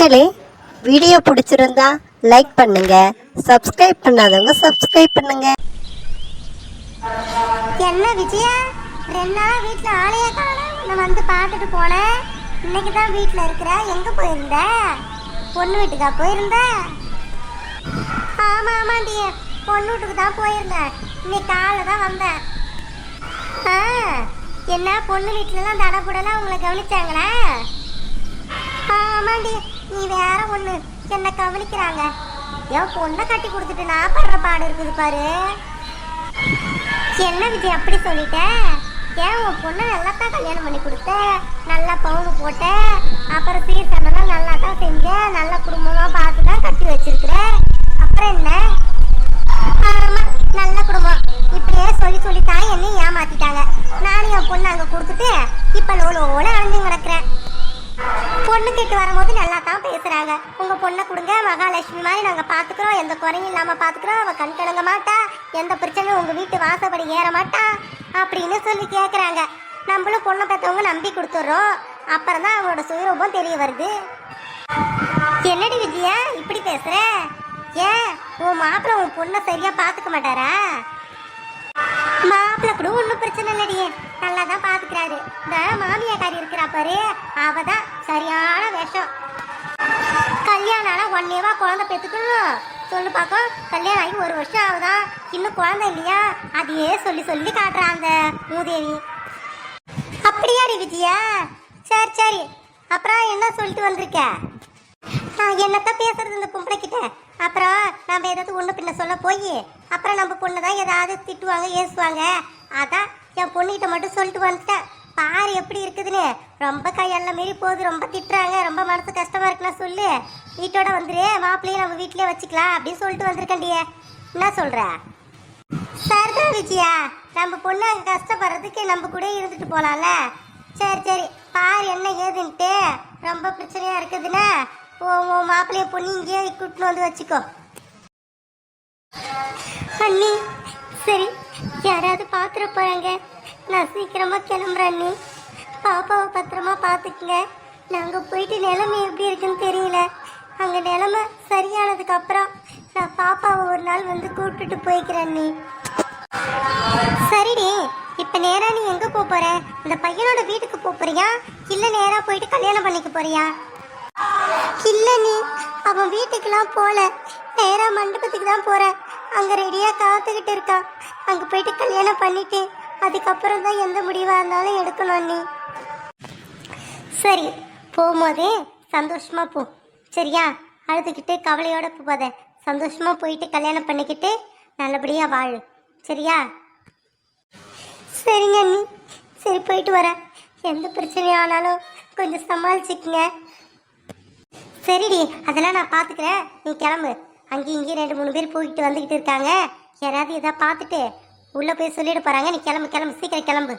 மக்களே, வீடியோ பிடிச்சிருந்தா லைக் பண்ணுங்க, சப்ஸ்கிரைப் பண்ணாதவங்க சப்ஸ்கிரைப் பண்ணுங்க. என்ன விஜயா, 2 நாளா வீட்டுல ஆளையே காணோம். நான் வந்து பார்த்துட்டு போனேன். இன்னைக்கு தான் வீட்டுல இருக்கிற. எங்க போயிருந்த? பொண்ணு வீட்டுக்கா போயிருந்த? ஆமா ஆமாண்டி, பொண்ணு வீட்டுக்கு தான் போயிருந்தேன். இன்னைக்கு காலைல தான் வந்தேன். என்ன பொண்ணு வீட்டுலலாம் தடபுடலாம் உங்களை கவனிச்சாங்களா? ஆமாண்டி, நீ வேற ஒண்ணு என்ன கவனிக்கிறாங்க. என் பொண்ணை கட்டி கொடுத்துட்டு நான் படுற பாடு இருக்குது பாரு. என்ன விஜய் அப்படி சொல்லிட்ட? ஏன் உன் பொண்ணை நல்லா தான் கல்யாணம் பண்ணி கொடுத்த, நல்லா பவுனு போட்ட, அப்புறம் சீர்சனெல்லாம் நல்லா தான் செஞ்ச, நல்ல குடும்பமா பார்த்து தான் கட்டி வச்சிருக்கிற. அப்புறம் என்ன? ஆமா, நல்ல குடும்பம். இப்படியே சொல்லி சொல்லி தான் என்னையும் ஏமாத்திட்டாங்க. நானும் என் பொண்ணை அங்கே கொடுத்துட்டு இப்போ லோலோல அழிஞ்சு கிடக்குறேன். பொண்ணு கேட்டு வரும்போது நல்லா தான் பேசுறாங்க. உங்க பொண்ணை கொடுங்க, மகாலட்சுமி மாதிரி நாங்க பாத்துக்கிறோம், எந்த குறையும் இல்லாம பாத்துக்கிறோம், அவ கண் கலங்க மாட்டா, எந்த பிரச்சனையும் உங்க வீட்டு வாசப்படி ஏற மாட்டா அப்படின்னு சொல்லி கேக்குறாங்க. நம்மளும் பொண்ணை பெற்றவங்க நம்பி கொடுத்துட்றோம். அப்புறம் தான் அவங்களோட சுயரூபம் தெரிய வருது. என்னடி விஜயா இப்படி பேசுற? ஏன் உன் மாப்பிள்ள உன் பொண்ணை சரியா பாத்துக்க மாட்டாரா? மாப்பிள்ள கூட ஒன்றும் பிரச்சனை இல்லடியே, நல்லா தான் பாத்துக்கிறாரு. இந்த மாமியாக்காரி இருக்கிறா பாரு, அவ தான் சரியான விஷம். கல்யாணம் ஆனா 1 year குழந்தை பெற்றுக்கணும் சொல்லு பார்க்கும். கல்யாணம் ஆகி 1 வருஷம் ஆகுதான், இன்னும் குழந்தை இல்லையா? அதையே சொல்லி சொல்லி காட்டுறா அந்த மூதேவி. அப்படியாடி விஜயா? சரி சரி, அப்புறம் என்ன சொல்லிட்டு வந்திருக்க? என்னத்தான் பேசுறது இந்த பொம்பளை கிட்ட? அப்புறம் நம்ம ஏதாவது ஒன்று பின்ன சொல்ல போய் அப்புறம் நம்ம பொண்ணு தான் ஏதாவது திட்டுவாங்க ஏசுவாங்க. அதான் என் பொண்ணுகிட்ட மட்டும் சொல்லிட்டு வந்துட்டேன். பாரு எப்படி இருக்குதுன்னு. ரொம்ப கையெல்லாம் மீறி போகுது, ரொம்ப திட்டுறாங்க, ரொம்ப மனசு கஷ்டமா இருக்குன்னா சொல்லு, வீட்டோட வந்துரு, மாப்பிள்ளையும் நம்ம வீட்லயே வச்சுக்கலாம் அப்படின்னு சொல்லிட்டு வந்திருக்கேன்டியே. என்ன சொல்ற? சரிதான் விஜயா, நம்ம பொண்ணு அங்கே கஷ்டப்படுறதுக்கு நம்ம கூட இருந்துட்டு போலாம்ல. சரி சரி, பாரு என்ன ஏதுன்ட்டு. ரொம்ப பிரச்சனையா இருக்குதுன்னா உன் மாப்பிள்ளைய பொண்ணு இங்கேயே கூட்டின்னு வந்து வச்சுக்கோ. அண்ணி சரி, யாராவது பாத்துட போறாங்க, நான் சீக்கிரமா கிளம்புறேன். அண்ணி பாப்பாவை பத்திரமா பாத்துக்குங்க. நாங்க போயிட்டு நிலைமை எப்படி இருக்குன்னு தெரியல. அங்க நிலைமை சரியானதுக்கு அப்புறம் நான் பாப்பாவை ஒரு நாள் வந்து கூப்பிட்டுட்டு போய்க்கிறேன். அண்ணி சரிடி. இப்ப நேரா நீ எங்க போற? இந்த பையனோட வீட்டுக்கு போறியா இல்ல நேரா போயிட்டு கல்யாணம் பண்ணிக்க போறியா? இல்ல நீ அவன் வீட்டுக்கெல்லாம் போல, நேரா மண்டபத்துக்கு தான் போறேன். அங்க ரெடியா காத்துக்கிட்டு இருக்கான். அங்க போயிட்டு கல்யாணம் பண்ணிட்டு அதுக்கப்புறம் தான் எந்த முடிவா இருந்தாலும் எடுக்கணும். நீ சரி, போகும்போதே சந்தோஷமா போ சரியா? அழுதுகிட்டு கவலையோட போகாத, சந்தோஷமா போயிட்டு கல்யாணம் பண்ணிக்கிட்டு நல்லபடியா வாழு சரியா? சரிங்க அண்ணி, சரி போயிட்டு வரேன். எந்த பிரச்சனையானாலும் கொஞ்சம் சமாளிச்சுக்குங்க. சரிடி, அதெல்லாம் நான் பார்த்துக்கிறேன், நீ கிளம்பு. அங்கேயும் இங்கேயும் 2-3 பேர் போய்கிட்டு வந்துக்கிட்டு இருக்காங்க. யாராவது எதாவது பார்த்துட்டு உள்ளே போய் சொல்லிட்டு போகிறாங்க. நீ கிளம்பு கிளம்பு, சீக்கிரம் கிளம்பு.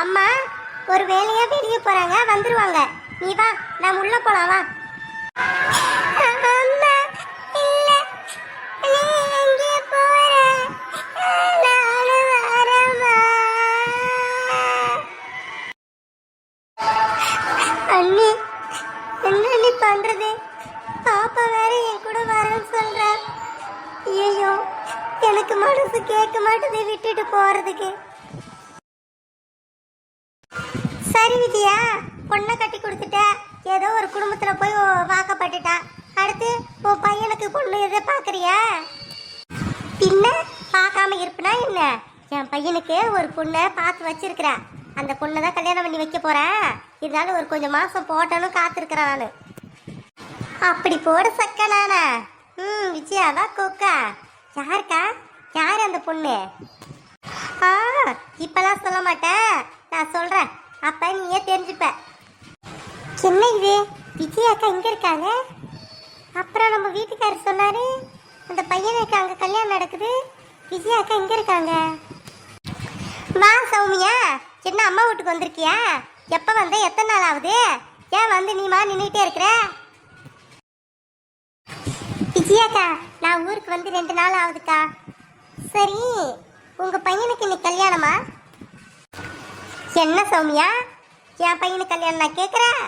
அம்மா ஒரு வேலையா வெளியே போறாங்க, வந்துருவாங்க. நீ வா, நான் உள்ள போலாம் வா. அண்ணி என்ன நீ பண்றது? பாப்பா வேற என் கூட வரேன்னு சொல்ற. ஐயோ, எனக்கு மனசு கேட்க மாட்டேது விட்டுட்டு போறதுக்கு. சரி விஜயா, பொண்ணை கட்டி கொடுத்துட்ட, ஏதோ ஒரு குடும்பத்துல போய் வாக்கப்பட்டுட்டா. அடுத்து உன் பையனுக்கு பொண்ணு எதை பாக்குறியா? பின்ன பார்க்காம இருப்பனா என்ன? என் பையனுக்கு ஒரு பொண்ணை பார்த்து வச்சிருக்கிறேன். அந்த பொண்ணை தான் கல்யாணம் பண்ணி வைக்க போறேன். இருந்தாலும் ஒரு கொஞ்சம் மாசம் போட்டாலும் காத்திருக்கிறேன் நானு. அப்படி போட சக்க நானா? விஜயாவா கோக்கா? யாருக்கா? யார் அந்த பொண்ணு? இப்பெல்லாம் சொல்ல மாட்டேன், நான் சொல்றேன், அப்ப நீயே தெரிஞ்சுப்ப. என்ன இது, விஜய் அக்கா இங்க இருக்காங்க? அப்புறம் நம்ம வீட்டுக்காரர் சொன்னாரு அந்த பையனுக்கு அங்க கல்யாணம் நடக்குது, விஜயா அக்கா இங்க இருக்காங்க. வா சௌமியா, என்ன அம்மா வீட்டுக்கு வந்திருக்கியா? எப்ப வந்த, எத்தனை நாள் ஆகுது? ஏன் வந்து நீ நின்றுட்டே இருக்கிற? விஜயாக்கா, நான் ஊருக்கு வந்து 2 நாள் ஆகுதுக்கா. சரி, உங்க பையனுக்கு இன்னைக்கு கல்யாணமா? என்ன சௌமியா, என் பையனுக்கு கல்யாணம் நான் கேட்குறேன்?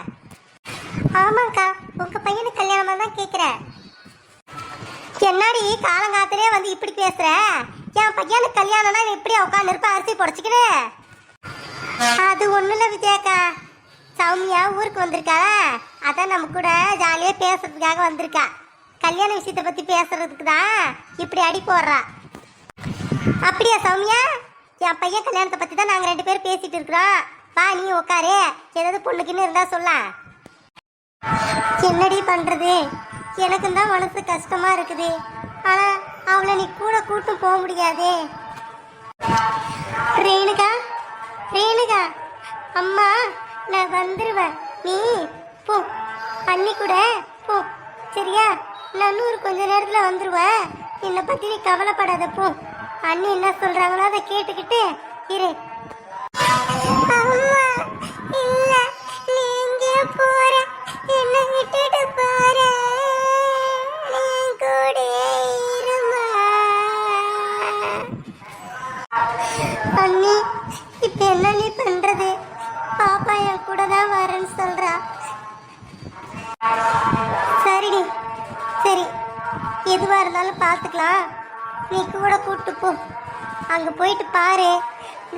ஆமாக்கா, உங்க பையனுக்கு கல்யாணமா தான் கேட்குறேன். என்னாடி காலங்காத்திலே வந்து இப்படி பேசுற? என் பையனுக்கு கல்யாணம்னா எப்படி உட்காந்து இருப்ப அரிசி பொடிச்சுக்கிட்டு? அது ஒன்றும் இல்லை விஜயாக்கா, சௌமியா ஊருக்கு வந்திருக்கா, அதான் நம்ம கூட ஜாலியாக பேசுறதுக்காக வந்திருக்கா. கல்யாண விஷயத்தை பற்றி பேசுறதுக்கு தான் இப்படி அடி போடுறா. அப்படியா சௌமியா? என் பையன் கல்யாணத்தை பற்றி தான் நாங்கள் 2 பேரும் பேசிட்டு இருக்கிறோம். வா நீ உட்காரு, ஏதாவது பொண்ணுக்குன்னு இருந்தா சொல்ல. என்னடி பண்றது, எனக்கும் தான் மனசு கஷ்டமா இருக்குது. ஆனா அவளை நீ கூட கூட்டு போக முடியாதே. ரேணுகா, ரேணுகா, அம்மா நான் வந்துருவேன், நீ போ, அண்ணி கூட போ, சரியா? நான் கொஞ்ச நேரத்துல வந்துருவேன், என்னை பத்தி நீ கவலைப்படாத, போ. அண்ணி என்ன சொல்றாங்களோ அதை கேட்டுக்கிட்டு இரு. அம்மா இல்ல, நீங்க போற, என்ன விட்டுட்டு போற, நீ கூட இருமா. அண்ணி இப்ப என்ன நீ பண்றது? பாப்பா என் கூட தான் வரேன்னு சொல்றா. சரிடி, சரி, எதுவா இருந்தாலும் பார்த்துக்கலாம், நீ கூட கூப்பிட்டு போ. அங்கே போயிட்டு பாரு,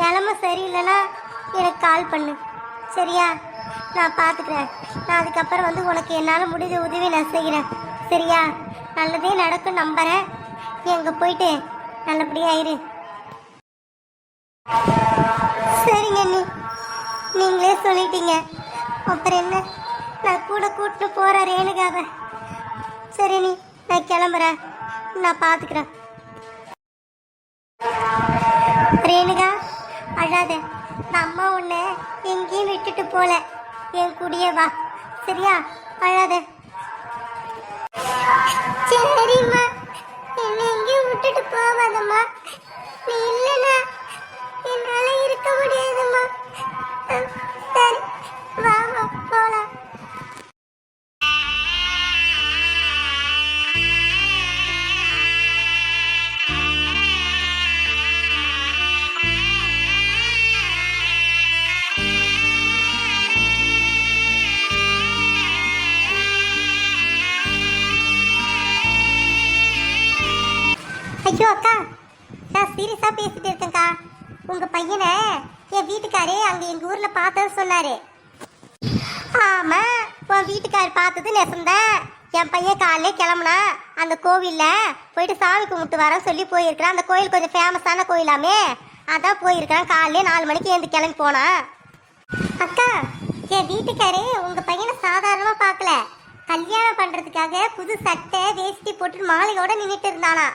நிலமை சரியில்லைன்னா எனக்கு கால் பண்ணு, சரியா? நான் பார்த்துக்கிறேன். நான் அதுக்கப்புறம் வந்து உனக்கு என்னால் முடிஞ்ச உதவி நான் செய்கிறேன், சரியா? நல்லதே நடக்கும் நம்புறேன். நீ அங்கே போயிட்டு நல்லபடியாக இரு. சரிங்க அண்ணி, நீங்களே சொல்லிட்டீங்க, அப்புறம் என்ன, நான் கூட கூப்பிட்டு போகிறேன் ரேணுகாவை. சரி நீ, நான் கிளம்புறேன், நான் பார்த்துக்கிறேன். ரேணுகா அழாத, நான் அம்மா உன்னை எங்கேயும் விட்டுட்டு போல, என் கூடயே வா, சரியா? அழாத. சரிம்மா, என்னை எங்கேயும் விட்டுட்டு போவாதம்மா, நீ இல்லைன்னா என்னால இருக்க முடியாதும்மா. சரி வா போலாம். ஐயோ அக்கா, நான் சீரியஸா பேசிட்டு இருக்கேன்க்கா. உங்க பையனை என் வீட்டுக்காரே அங்க எங்க ஊர்ல பார்த்தது சொன்னாரு. ஆமா, உன் வீட்டுக்காரர் பார்த்தது நெசந்தான். என் பையன் காலையிலே கிளம்புனா, அந்த கோவில்ல போயிட்டு சாமி கும்பிட்டு வரேன்னு சொல்லி போயிருக்கிறான். அந்த கோயில் கொஞ்சம் ஃபேமஸான கோயிலாமே, அதான் போயிருக்கிறான். காலையிலே 4 மணிக்கு எழுந்து கிளம்பி போனான். அக்கா, என் வீட்டுக்காரே உங்க பையனை சாதாரணமா பார்க்கல, கல்யாணம் பண்றதுக்காக புது சட்டை வேஷ்டி போட்டு மாலையோட நின்றுட்டு இருந்தானா.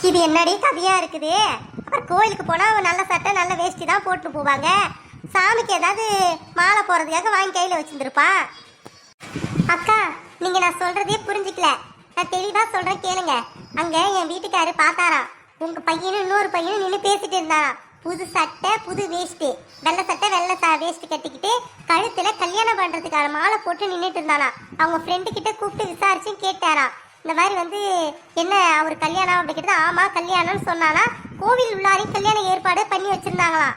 இது என்னடி கதையா இருக்குது? அப்புறம் கோயிலுக்கு போனா நல்ல சட்டை நல்ல வேஷ்டி தான் போட்டு போவாங்க, சாமிக்கு ஏதாவது மாலை போறதுக்காக வாங்கி கையில வச்சிருந்துருப்பான். அக்கா, நீங்க நான் சொல்றதே புரிஞ்சுக்கல, நான் தெளிவா சொல்றேன் கேளுங்க. அங்க என் வீட்டுக்காரு பார்த்தாராம், உங்க பையனும் இன்னொரு பையனும் நின்று பேசிட்டு இருந்தாராம். புது சட்டை புது வேஷ்டி, வெள்ளை சட்டை வெள்ளை வேஷ்டி கட்டிக்கிட்டு கழுத்துல கல்யாணம் பண்றதுக்கான மாலை போட்டு நின்றுட்டு இருந்தானா. அவங்க ஃப்ரெண்டு கிட்ட கூப்பிட்டு விசாரிச்சு கேட்டாராம், இந்த மாதிரி வந்து என்ன அவர் கல்யாணம் அப்படிங்கிறது. ஆமா கல்யாணம்னு சொன்னானா. கோவில் உள்ளாரையும் கல்யாண ஏற்பாடு பண்ணி வச்சிருந்தாங்களாம்.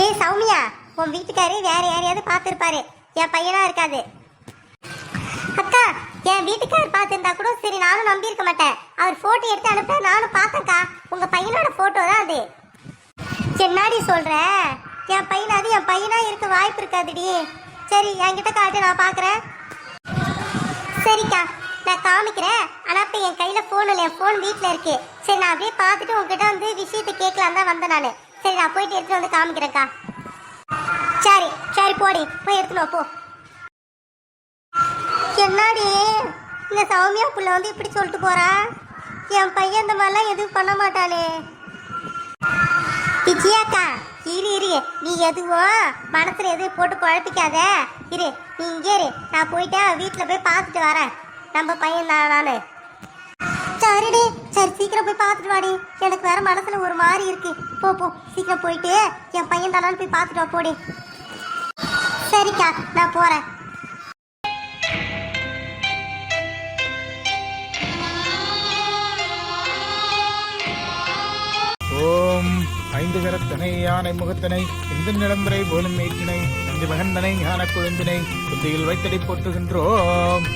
ஏய் சௌமியா, உன் வீட்டுக்காரு வேற யாரையாவது பார்த்துருப்பாரு, என் பையனா இருக்காது. அக்கா, என் வீட்டுக்காரர் பார்த்துருந்தா கூட சரி, நானும் நம்பி இருக்க மாட்டேன். அவர் போட்டோ எடுத்து அனுப்ப நானும் பார்த்தேன்க்கா, உங்க பையனோட போட்டோ தான் அது. என்னாடி சொல்ற? என் பையன் அது என் பையனா இருக்க வாய்ப்பு இருக்காதுடி. சரி என்கிட்ட காட்டு, நான் பார்க்குறேன். சரிக்கா, நான் காமிக்கிறேன். ஆனால் இப்போ என் கையில் ஃபோன் இல்லை, என் ஃபோன் வீட்டில் இருக்கு. சரி நான் அப்படியே பார்த்துட்டு உங்ககிட்ட வந்து விஷயத்தை கேட்கலாம் தான் வந்தேன் நான். சரி நான் போயிட்டு எடுத்துட்டு வந்து காமிக்கிறேன்க்கா. சரி சரி போடி, போய் எடுத்துன்னு போ. என்னாடி இந்த சௌமியா புள்ள வந்து இப்படி சொல்லிட்டு போறா? என் பையன் இந்த மாதிரிலாம் எதுவும் பண்ண மாட்டானே. விஜயாக்கா, இரு நீ எதுவும் மனசுல எதுவும் போட்டு குழப்பிக்காத. இரு நீ இங்கே இரு, நான் போயிட்டு வீட்டில் போய் பார்த்துட்டு வரேன். நம்ம பையன் தான் நானு. சரிடி, சரி சீக்கிரம் போய் பார்த்துட்டு வாடி. எனக்கு வேற மனசுல ஒரு மாதிரி இருக்கு. போ சீக்கிரம் போயிட்டு என் பையன் தானான்னு போய் பார்த்துட்டு வா போடி. சரிக்கா, நான் போறேன். ஓம் ஐந்து கரத்தனை யானை முகத்தனை இந்த நிலம்பரை போலும் மேற்றினை நந்தி மகந்தனை ஞான குழுந்தினை புத்தியில் வைத்தடி போற்றுகின்றோம்.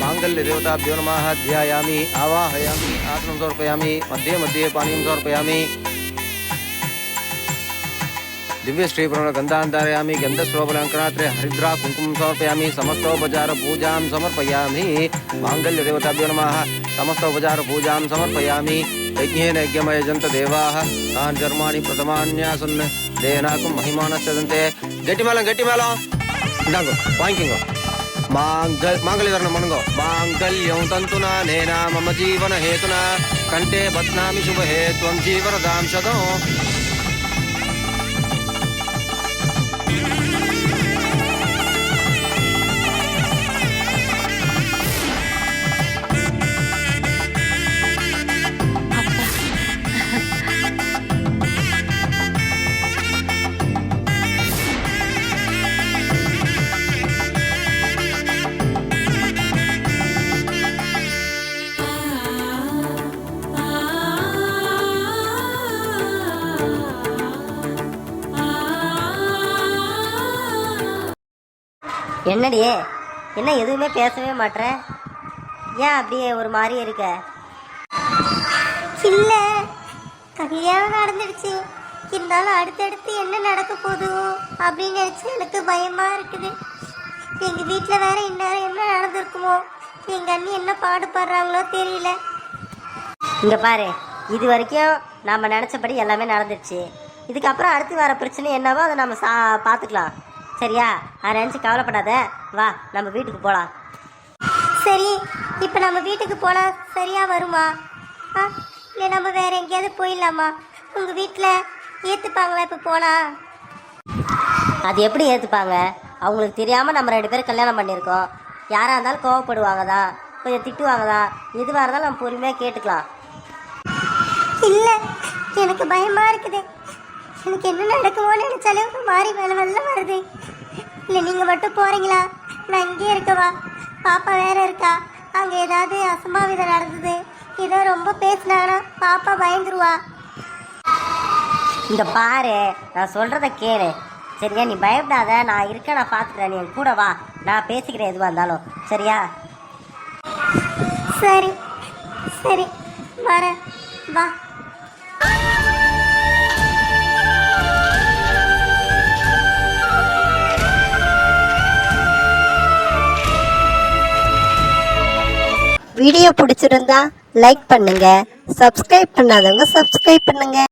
मांगल्यदेवताभ्यो नमः ध्यायामि आवाहयामि आसनं समर्पयामि मध्ये मध्ये पानीयं समर्पयामि दिव्यश्रीपूर्णगन्धान्धारयामि गन्धस्वबलङ्कणात्रे हरिद्रा कुङ्कुमं समर्पयामि समस्तोपचारपूजां समर्पयामि मांगल्यदेवताभ्यो नमः समस्तोपचारपूजां समर्पयामि यज्ञेन यज्ञमयजन्त देवाः तान् कर्माणि प्रथमान्यासन् देहनाकं महिमानश्चदन्ते गट्टिमेलं इदांगो वांगिंगो मांगल्यधरणं मणुगो मांगल्यं तन्तुना नेना मम जीवन हेतुना कंठे बध्नामि शुभहे त्वं जीवनदां शतो. என்னடி, என்ன எதுவுமே பேசவே மாட்ற? ஏன் அப்படியே ஒரு மாதிரி இருக்க? இல்ல, கல்யாணம் நடந்துடுச்சு. இருந்தாலும் அடுத்தடுத்து என்ன நடக்க போதோ அப்படின்னு நினைச்சு எனக்கு பயமா இருக்குது. எங்க வீட்டுல வேற இந்நேரம் என்ன நடந்திருக்குமோ, எங்க அண்ணி என்ன பாடுபடுறாங்களோ தெரியல. இங்க பாரு, இது வரைக்கும் நாம நினைச்சபடி எல்லாமே நடந்துருச்சு. இதுக்கப்புறம் அடுத்து வர பிரச்சனை என்னவோ அதை நம்ம பார்த்துக்கலாம். சரியா? அதை நினச்சி கவலைப்படாத. வா, நம்ம வீட்டுக்கு போகலாம். சரி, இப்போ நம்ம வீட்டுக்கு போனால் சரியா வருமா? இல்லை நம்ம வேற எங்கேயாவது போயிடலாமா? உங்கள் வீட்டில் ஏற்றுப்பாங்களா இப்போ போனா? அது எப்படி ஏற்றுப்பாங்க? அவங்களுக்கு தெரியாமல் நம்ம 2 பேரும் கல்யாணம் பண்ணியிருக்கோம். யாராக இருந்தாலும் கோவப்படுவாங்க தான், கொஞ்சம் திட்டுவாங்க தான். எதுவாக இருந்தாலும் நம்ம பொறுமையாக கேட்டுக்கலாம். இல்லை, எனக்கு பயமாக இருக்குது. எனக்கு என்ன நடக்குமோன்னு நினைச்சாலே ஒரு மாதிரி வெள்ள வருது. இல்லை நீங்கள் மட்டும் போகிறீங்களா? நான் இங்கே இருக்கவா? பாப்பா வேற இருக்கா. அங்கே ஏதாவது அசம்பாவிதம் நடந்தது, ஏதோ ரொம்ப பேசினாங்கன்னா பாப்பா பயந்துருவா. இங்கே பாரு, நான் சொல்கிறத கேளு. சரியா? நீ பயப்படாத, நான் இருக்கேன், நான் பார்த்துக்கிறேன். நீ என் கூட வா, நான் பேசிக்கிறேன் எதுவாக இருந்தாலும். சரியா? சரி சரி, வரேன், வா. வீடியோ பிடிச்சிருந்தா லைக் பண்ணுங்க, சப்ஸ்கிரைப் பண்ணாதவங்க சப்ஸ்கிரைப் பண்ணுங்க.